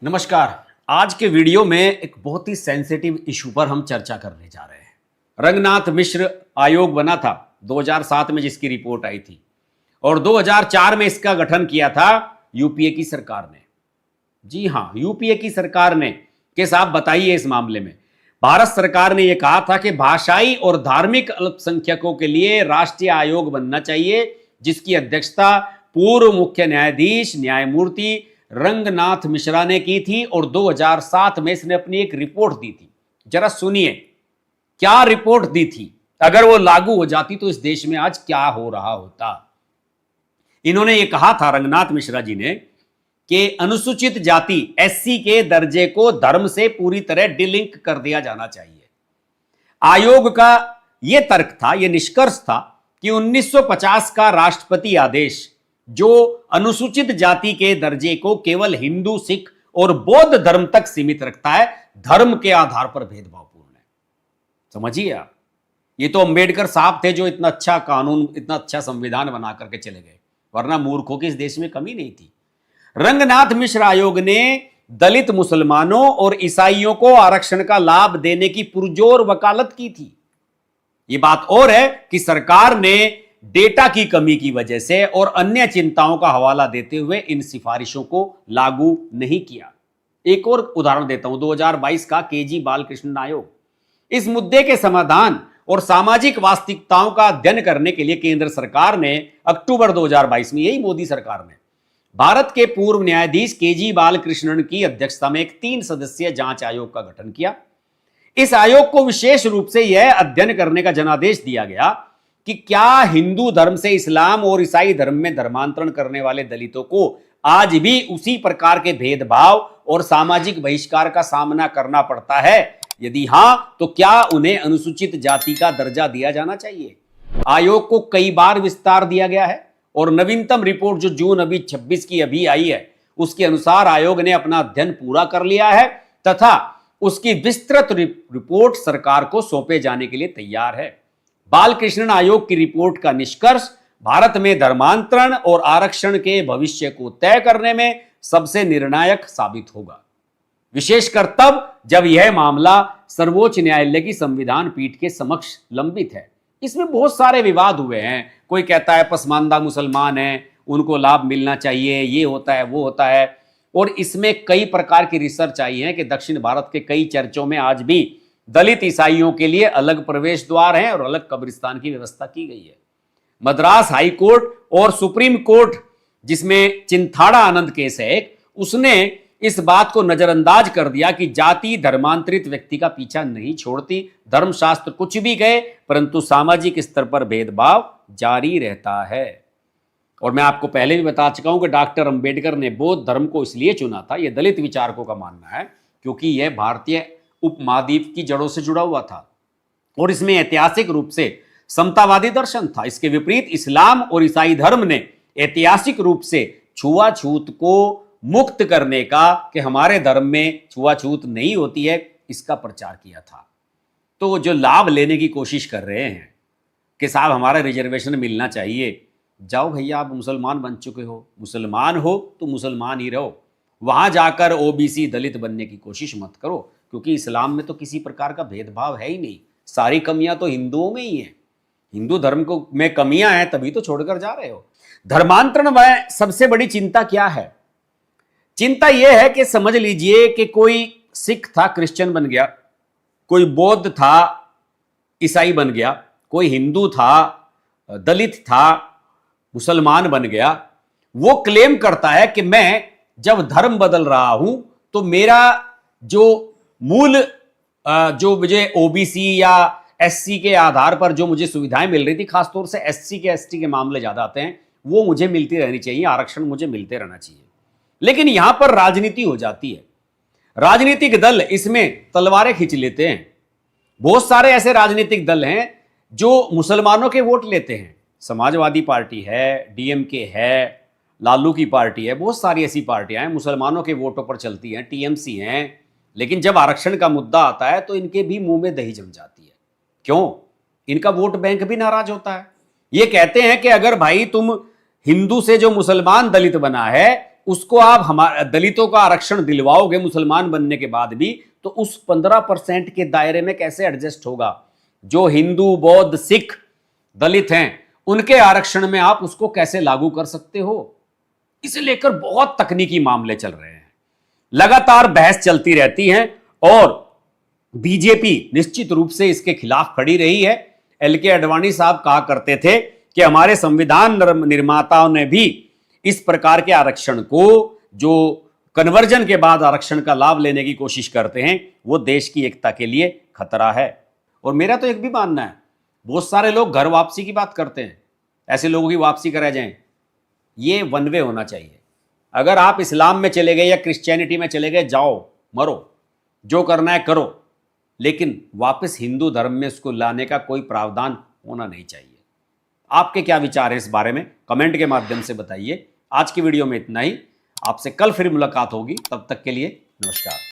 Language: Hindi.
नमस्कार। आज के वीडियो में एक बहुत ही सेंसिटिव इशू पर हम चर्चा करने जा रहे हैं। रंगनाथ मिश्र आयोग बना था 2007 में, जिसकी रिपोर्ट आई थी, और 2004 में इसका गठन किया था यूपीए की सरकार ने। जी हां, यूपीए की सरकार ने। कि साहब बताइए, इस मामले में भारत सरकार ने यह कहा था कि भाषाई और धार्मिक अल्पसंख्यकों के लिए राष्ट्रीय आयोग बनना चाहिए, जिसकी अध्यक्षता पूर्व मुख्य न्यायाधीश न्यायमूर्ति रंगनाथ मिश्रा ने की थी, और 2007 में इसने अपनी एक रिपोर्ट दी थी। जरा सुनिए क्या रिपोर्ट दी थी। अगर वो लागू हो जाती तो इस देश में आज क्या हो रहा होता। इन्होंने ये कहा था, रंगनाथ मिश्रा जी ने, कि अनुसूचित जाति एससी के दर्जे को धर्म से पूरी तरह डिलिंक कर दिया जाना चाहिए। आयोग का यह तर्क था, यह निष्कर्ष था कि 1950 का राष्ट्रपति आदेश, जो अनुसूचित जाति के दर्जे को केवल हिंदू, सिख और बौद्ध धर्म तक सीमित रखता है, धर्म के आधार पर भेदभावपूर्ण है। समझिए आप, ये तो अंबेडकर साहब थे जो इतना अच्छा कानून, इतना अच्छा संविधान बना करके चले गए, वरना मूर्खों की इस देश में कमी नहीं थी। रंगनाथ मिश्र आयोग ने दलित, मुसलमानों और ईसाइयों को आरक्षण का लाभ देने की पुरजोर वकालत की थी। यह बात और है कि सरकार ने डेटा की कमी की वजह से और अन्य चिंताओं का हवाला देते हुए इन सिफारिशों को लागू नहीं किया। एक और उदाहरण देता हूं, 2022 का केजी बालकृष्णन आयोग। इस मुद्दे के समाधान और सामाजिक वास्तविकताओं का अध्ययन करने के लिए केंद्र सरकार ने अक्टूबर 2022 में, यही मोदी सरकार ने, भारत के पूर्व न्यायाधीश केजी बालकृष्णन की अध्यक्षता में एक 3 सदस्यीय जांच आयोग का गठन किया। इस आयोग को विशेष रूप से यह अध्ययन करने का जनादेश दिया गया कि क्या हिंदू धर्म से इस्लाम और ईसाई धर्म में धर्मांतरण करने वाले दलितों को आज भी उसी प्रकार के भेदभाव और सामाजिक बहिष्कार का सामना करना पड़ता है। यदि हां, तो क्या उन्हें अनुसूचित जाति का दर्जा दिया जाना चाहिए। आयोग को कई बार विस्तार दिया गया है, और नवीनतम रिपोर्ट जो जून 26 की अभी आई है, उसके अनुसार आयोग ने अपना अध्ययन पूरा कर लिया है तथा उसकी विस्तृत रिपोर्ट सरकार को सौंपे जाने के लिए तैयार है। बालकृष्णन आयोग की रिपोर्ट का निष्कर्ष भारत में धर्मांतरण और आरक्षण के भविष्य को तय करने में सबसे निर्णायक साबित होगा, विशेषकर तब जब यह मामला सर्वोच्च न्यायालय की संविधान पीठ के समक्ष लंबित है। इसमें बहुत सारे विवाद हुए हैं। कोई कहता है पसमानदा मुसलमान हैं, उनको लाभ मिलना चाहिए, ये होता है, वो होता है, और इसमें कई प्रकार की रिसर्च आई है कि दक्षिण भारत के कई चर्चों में आज भी दलित ईसाइयों के लिए अलग प्रवेश द्वार हैं और अलग कब्रिस्तान की व्यवस्था की गई है। मद्रास हाई कोर्ट और सुप्रीम कोर्ट, जिसमें चिंथाड़ा आनंद केस है, उसने इस बात को नजरअंदाज कर दिया कि जाति धर्मांतरित व्यक्ति का पीछा नहीं छोड़ती। धर्मशास्त्र कुछ भी कहे, परंतु सामाजिक स्तर पर भेदभाव जारी रहता है। और मैं आपको पहले भी बता चुका हूं कि डॉक्टर अंबेडकर ने बौद्ध धर्म को इसलिए चुना था, यह दलित विचारकों का मानना है, क्योंकि यह भारतीय उपमहाद्वीप की जड़ों से जुड़ा हुआ था और इसमें ऐतिहासिक रूप से समतावादी दर्शन था। इसके विपरीत इस्लाम और ईसाई धर्म ने ऐतिहासिक रूप से छुआछूत को मुक्त करने का, कि हमारे धर्म में छुआछूत नहीं होती है, इसका प्रचार किया था। तो जो लाभ लेने की कोशिश कर रहे हैं कि साहब हमारा रिजर्वेशन मिलना चाहिए, जाओ भैया, आप मुसलमान बन चुके हो, मुसलमान हो तो मुसलमान ही रहो, वहां जाकर ओबीसी दलित बनने की कोशिश मत करो, क्योंकि इस्लाम में तो किसी प्रकार का भेदभाव है ही नहीं। सारी कमियां तो हिंदुओं में ही हैं। हिंदू धर्म को में कमियां हैं, तभी तो छोड़कर जा रहे हो। धर्मांतरण में सबसे बड़ी चिंता क्या है? चिंता यह है कि समझ लीजिए कि कोई सिख था, क्रिश्चियन बन गया, कोई बौद्ध था, ईसाई बन गया, कोई हिंदू था, दलित था, मुसलमान बन गया। वो क्लेम करता है कि मैं जब धर्म बदल रहा हूं तो मेरा जो मूल जो मुझे ओबीसी या एससी के आधार पर जो मुझे सुविधाएं मिल रही थी, खासतौर से एससी के एसटी के मामले ज्यादा आते हैं, वो मुझे मिलती रहनी चाहिए, आरक्षण मुझे मिलते रहना चाहिए। लेकिन यहां पर राजनीति हो जाती है। राजनीतिक दल इसमें तलवारें खींच लेते हैं। बहुत सारे ऐसे राजनीतिक दल हैं जो मुसलमानों के वोट लेते हैं। समाजवादी पार्टी है, डीएमके है, लालू की पार्टी है, बहुत सारी ऐसी पार्टियां हैं मुसलमानों के वोटों पर चलती हैं, टीएमसी हैं। लेकिन जब आरक्षण का मुद्दा आता है तो इनके भी मुंह में दही जम जाती है। क्यों? इनका वोट बैंक भी नाराज होता है। ये कहते हैं कि अगर भाई तुम हिंदू से जो मुसलमान दलित बना है, उसको आप हमारे दलितों का आरक्षण दिलवाओगे मुसलमान बनने के बाद भी, तो उस 15% के दायरे में कैसे एडजस्ट होगा? जो हिंदू, बौद्ध, सिख, दलित हैं, उनके आरक्षण में आप उसको कैसे लागू कर सकते हो? इसे लेकर बहुत तकनीकी मामले चल रहे हैं, लगातार बहस चलती रहती है और बीजेपी निश्चित रूप से इसके खिलाफ खड़ी रही है। एल.के. आडवाणी साहब कहा करते थे कि हमारे संविधान निर्माताओं ने भी इस प्रकार के आरक्षण को, जो कन्वर्जन के बाद आरक्षण का लाभ लेने की कोशिश करते हैं, वो देश की एकता के लिए खतरा है। और मेरा तो एक भी मानना है, बहुत सारे लोग घर वापसी की बात करते हैं, ऐसे लोगों की वापसी करा जाए, ये वन वे होना चाहिए। अगर आप इस्लाम में चले गए या क्रिश्चियनिटी में चले गए, जाओ मरो, जो करना है करो, लेकिन वापस हिंदू धर्म में उसको लाने का कोई प्रावधान होना नहीं चाहिए। आपके क्या विचार है इस बारे में? कमेंट के माध्यम से बताइए। आज की वीडियो में इतना ही। आपसे कल फिर मुलाकात होगी, तब तक के लिए नमस्कार।